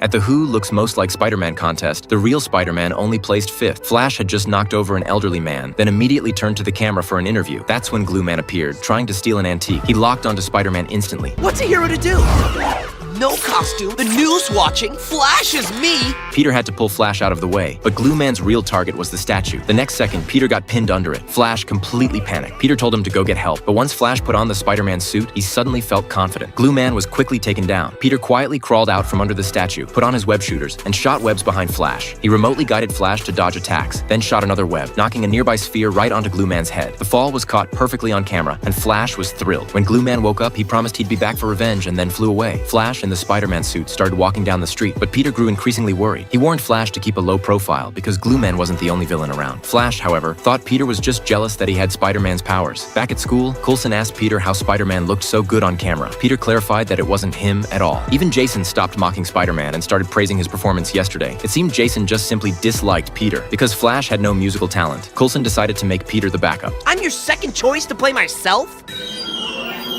At the Who Looks Most Like Spider-Man contest, the real Spider-Man only placed 5th. Flash had just knocked over an elderly man, then immediately turned to the camera for an interview. That's when Glue Man appeared, trying to steal an antique. He locked onto Spider-Man instantly. What's a hero to do? No costume, the news watching, Flash is me! Peter had to pull Flash out of the way, but Glue Man's real target was the statue. The next second, Peter got pinned under it. Flash completely panicked. Peter told him to go get help, but once Flash put on the Spider-Man suit, he suddenly felt confident. Glue Man was quickly taken down. Peter quietly crawled out from under the statue, put on his web shooters, and shot webs behind Flash. He remotely guided Flash to dodge attacks, then shot another web, knocking a nearby sphere right onto Glue Man's head. The fall was caught perfectly on camera, and Flash was thrilled. When Glue Man woke up, he promised he'd be back for revenge and then flew away. Flash in the Spider-Man suit started walking down the street, but Peter grew increasingly worried. He warned Flash to keep a low profile because Glue Man wasn't the only villain around. Flash, however, thought Peter was just jealous that he had Spider-Man's powers. Back at school, Coulson asked Peter how Spider-Man looked so good on camera. Peter clarified that it wasn't him at all. Even Jason stopped mocking Spider-Man and started praising his performance yesterday. It seemed Jason just simply disliked Peter. Because Flash had no musical talent, Coulson decided to make Peter the backup. I'm your second choice to play myself?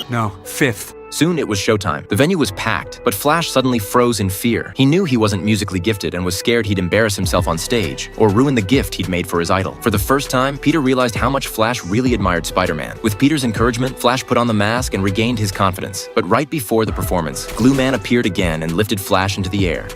No, 5th. Soon it was showtime. The venue was packed, but Flash suddenly froze in fear. He knew he wasn't musically gifted and was scared he'd embarrass himself on stage or ruin the gift he'd made for his idol. For the first time, Peter realized how much Flash really admired Spider-Man. With Peter's encouragement, Flash put on the mask and regained his confidence. But right before the performance, Glue Man appeared again and lifted Flash into the air.